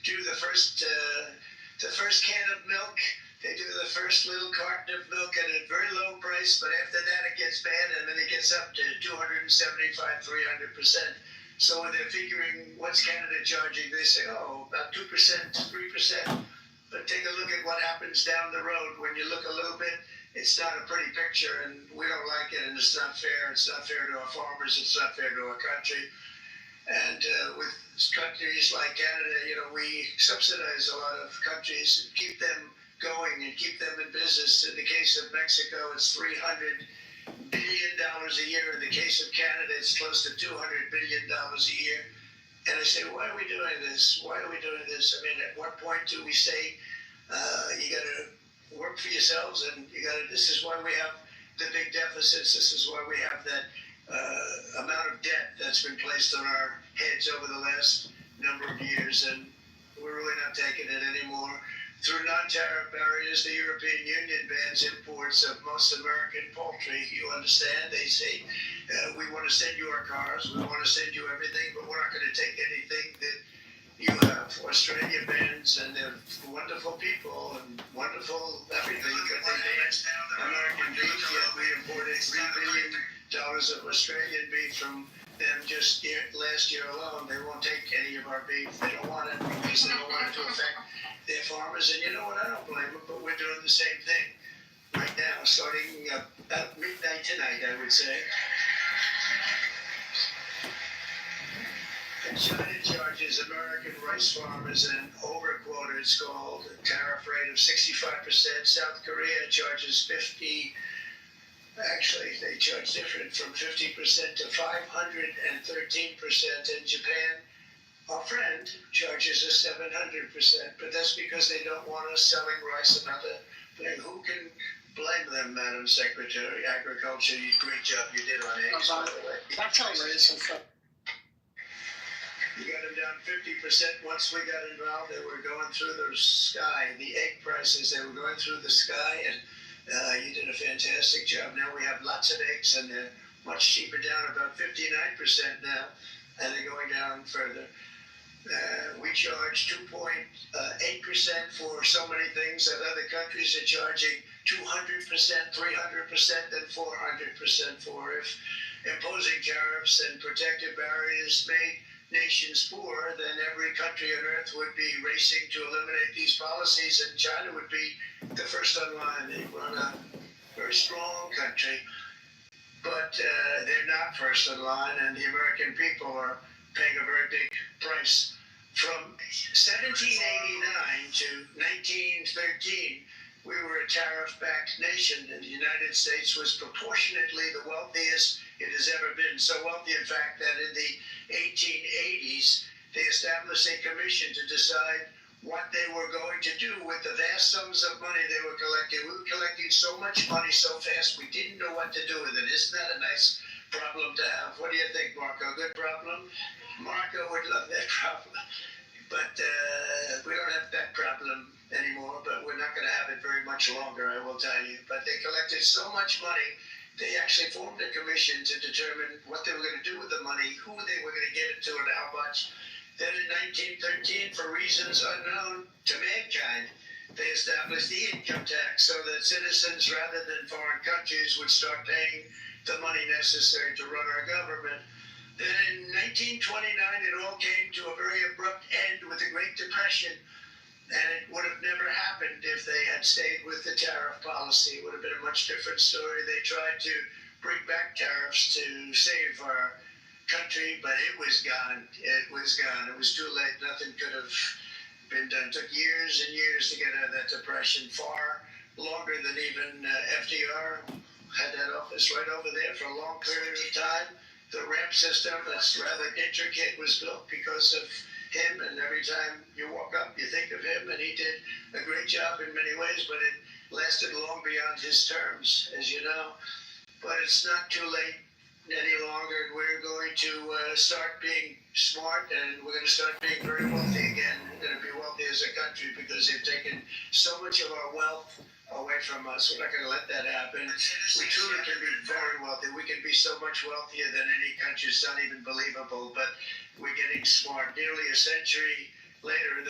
do the first can of milk. They do the first little carton of milk at a very low price, but after that it gets bad, and then it gets up to 275, 300%. So when they're figuring what's Canada charging, they say, oh, about 2%, 3%. But take a look at what happens down the road. When you look a little bit, it's not a pretty picture, and we don't like it, and it's not fair. It's not fair to our farmers. It's not fair to our country. And with countries like Canada, we subsidize a lot of countries and keep them going and keep them in business. In the case of Mexico, it's $300 billion a year. In the case of Canada, it's close to $200 billion a year. And I say, why are we doing this? Why are we doing this? I mean, at what point do we say, you got to work for yourselves, and this is why we have the big deficits. This is why we have that amount of debt that's been placed on our heads over the last number of years, and we're really not taking it anymore. Through non-tariff barriers, the European Union bans imports of most American poultry. You understand? They say, we want to send you our cars, we want to send you everything, but we're not going to take anything that you have. Australia bans, and they're wonderful people and wonderful everything, but they banned American beef, yet we imported $3 billion of Australian beef from them just last year alone. They won't take any of our beef. They don't want it because they don't want it to affect their farmers. And you know what? I don't blame them, but we're doing the same thing right now, starting about midnight tonight, I would say. And China charges American rice farmers an overquota, it's called, a tariff rate of 65%. South Korea charges 50%. Actually, they charge different, from 50% to 513%. In Japan, our friend charges us 700%, but that's because they don't want us selling rice and other things. Who can blame them, Madam Secretary? Agriculture, great job you did on eggs, by the way. That's outrageous. You got them down 50%. Once we got involved, they were going through the sky. The egg prices, they were going through the sky, and you did a fantastic job. Now we have lots of eggs, and they're much cheaper, down about 59% now, and they're going down further. We charge 2.8% for so many things that other countries are charging 200%, 300%, and 400% for. If imposing tariffs and protective barriers made nations poor, then every country on earth would be racing to eliminate these policies, and China would be the first on line. They run a very strong country, but they're not first in line, and the American people are paying a very big price. From 1789 to 1913, we were a tariff-backed nation, and the United States was proportionately the wealthiest it has ever been. So wealthy, in fact, that in the 1880s, they established a commission to decide what they were going to do with the vast sums of money they were collecting. We were collecting so much money so fast, we didn't know what to do with it. Isn't that a nice problem to have? What do you think, Marco? Good problem? Marco would love that problem. But we don't have that problem anymore, but we're not going to have it very much longer, I will tell you. But they collected so much money, they actually formed a commission to determine what they were going to do with the money, who they were going to get it to, and how much. Then in 1913, for reasons unknown to mankind, they established the income tax so that citizens, rather than foreign countries, would start paying the money necessary to run our government. Then in 1929, it all came to a very abrupt end with the Great Depression, and it would have never happened if they had stayed with the tariff policy. It would have been a much different story. They tried to bring back tariffs to save our country, but it was gone. It was gone. It was too late. Nothing could have been done. It took years and years to get out of that depression, far longer than even FDR had that office right over there for a long period of time. The ramp system that's rather intricate was built because of him, and every time you walk up, you think of him, and he did a great job in many ways, but it lasted long beyond his terms, as you know. But it's not too late any longer. We're going to start being smart, and we're going to start being very wealthy again. We're going to be wealthy as a country because they've taken so much of our wealth away from us. We're not going to let that happen. We truly can be very wealthy. We can be so much wealthier than any country. It's not even believable, but we're getting smart. Nearly a century later,